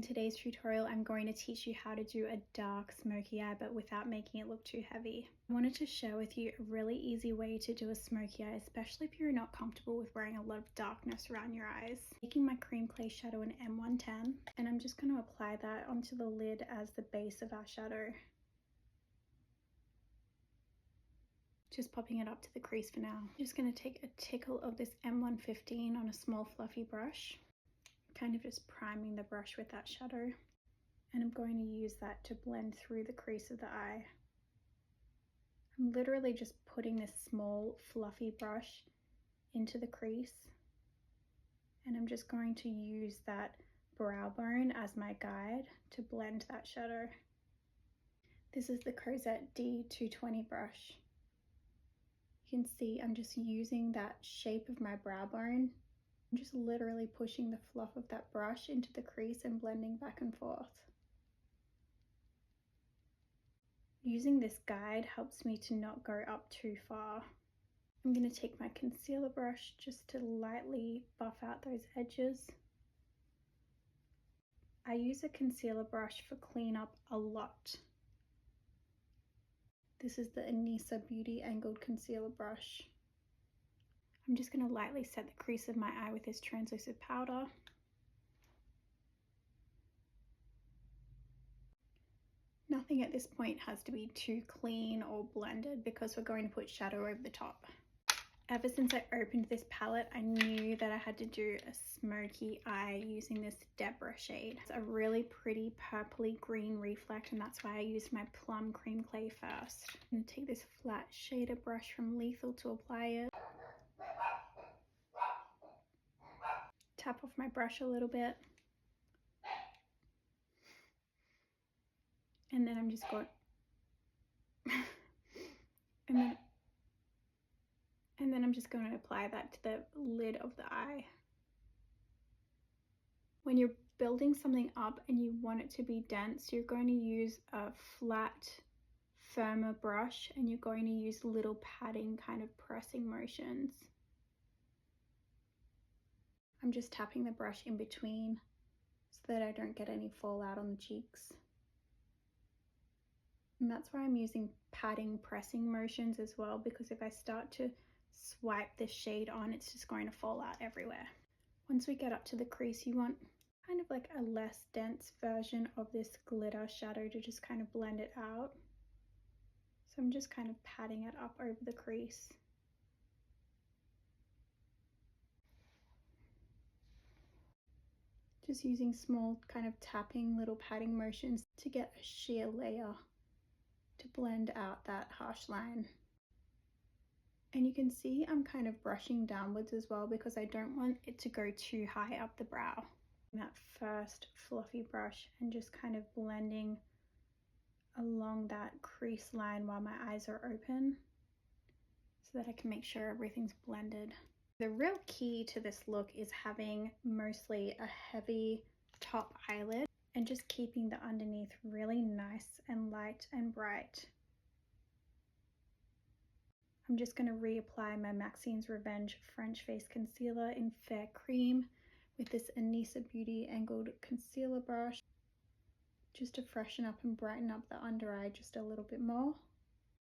today's tutorial, I'm going to teach you how to do a dark smoky eye, but without making it look too heavy. I wanted to share with you a really easy way to do a smoky eye, especially if you're not comfortable with wearing a lot of darkness around your eyes. Taking my cream clay shadow in M110, and I'm just going to apply that onto the lid as the base of our shadow. Just popping it up to the crease for now. I'm just going to take a tickle of this M115 on a small fluffy brush. Kind of just priming the brush with that shadow, and I'm going to use that to blend through the crease of the eye. I'm literally just putting this small fluffy brush into the crease, and I'm just going to use that brow bone as my guide to blend that shadow. This is the Crozet D220 brush. You can see I'm just using that shape of my brow bone. I'm just literally pushing the fluff of that brush into the crease and blending back and forth. Using this guide helps me to not go up too far. I'm going to take my concealer brush just to lightly buff out those edges. I use a concealer brush for cleanup a lot. This is the Anissa Beauty Angled Concealer Brush. I'm just going to lightly set the crease of my eye with this translucent powder. Nothing at this point has to be too clean or blended because we're going to put shadow over the top. Ever since I opened this palette, I knew that I had to do a smoky eye using this Deborah shade. It's a really pretty purpley green reflect, and that's why I used my plum cream clay first. I'm going to take this flat shader brush from Lethal to apply it. Tap off my brush a little bit. And then I'm just going and then I'm just going to apply that to the lid of the eye. When you're building something up and you want it to be dense, you're going to use a flat, firmer brush, and you're going to use little patting kind of pressing motions. I'm just tapping the brush in between so that I don't get any fallout on the cheeks. And that's why I'm using patting pressing motions as well, because if I start to swipe this shade on, it's just going to fall out everywhere. Once we get up to the crease, you want kind of like a less dense version of this glitter shadow to just kind of blend it out. So I'm just kind of patting it up over the crease. Just using small kind of tapping little patting motions to get a sheer layer to blend out that harsh line. And you can see I'm kind of brushing downwards as well because I don't want it to go too high up the brow. That first fluffy brush and just kind of blending along that crease line while my eyes are open so that I can make sure everything's blended. The real key to this look is having mostly a heavy top eyelid and just keeping the underneath really nice and light and bright. I'm just going to reapply my Maxine's Revenge French Face Concealer in Fair Cream with this Anissa Beauty Angled Concealer Brush, just to freshen up and brighten up the under eye just a little bit more.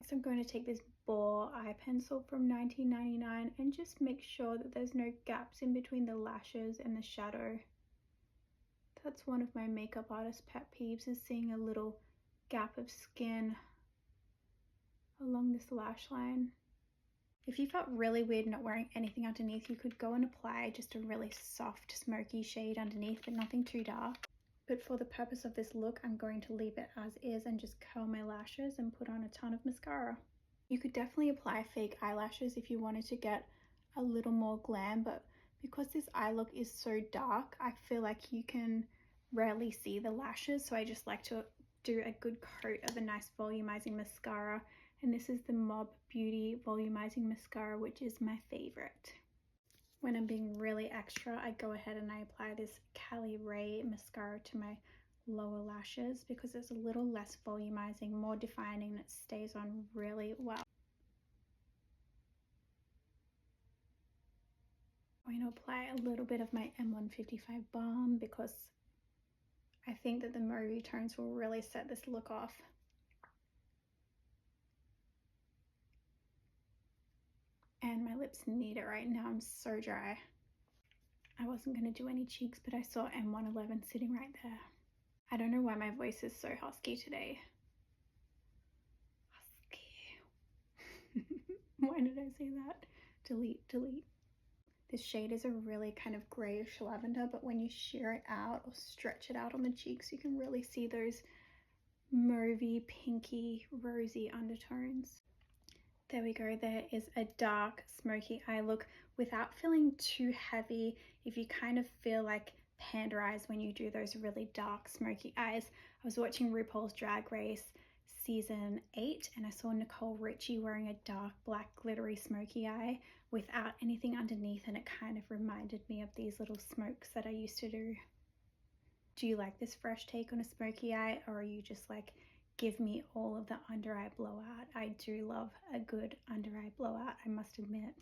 Next, I'm going to take this Boar eye pencil from 1999 and just make sure that there's no gaps in between the lashes and the shadow. That's one of my makeup artist pet peeves, is seeing a little gap of skin along this lash line. If you felt really weird not wearing anything underneath, you could go and apply just a really soft smoky shade underneath, but nothing too dark. But for the purpose of this look, I'm going to leave it as is and just curl my lashes and put on a ton of mascara. You could definitely apply fake eyelashes if you wanted to get a little more glam, but because this eye look is so dark, I feel like you can rarely see the lashes, so I just like to do a good coat of a nice volumizing mascara, and this is the Mob Beauty Volumizing Mascara, which is my favorite. When I'm being really extra, I go ahead and I apply this Cali Ray mascara to my lower lashes because it's a little less volumizing, more defining, and it stays on really well. I'm going to apply a little bit of my M155 balm because I think that the mauvey tones will really set this look off. And my lips need it right now. I'm so dry. I wasn't going to do any cheeks, but I saw M111 sitting right there. I don't know why my voice is so husky today. Husky. Why did I say that? Delete, delete. This shade is a really kind of grayish lavender, but when you sheer it out or stretch it out on the cheeks, you can really see those mauvey, pinky, rosy undertones. There we go. There is a dark smoky eye look without feeling too heavy. If you kind of feel like panda eyes when you do those really dark smoky eyes. I was watching RuPaul's Drag Race season 8 and I saw Nicole Richie wearing a dark black glittery smoky eye without anything underneath, and it kind of reminded me of these little smokes that I used to do. Do you like this fresh take on a smoky eye, or are you just like, give me all of the under eye blowout? I do love a good under eye blowout, I must admit.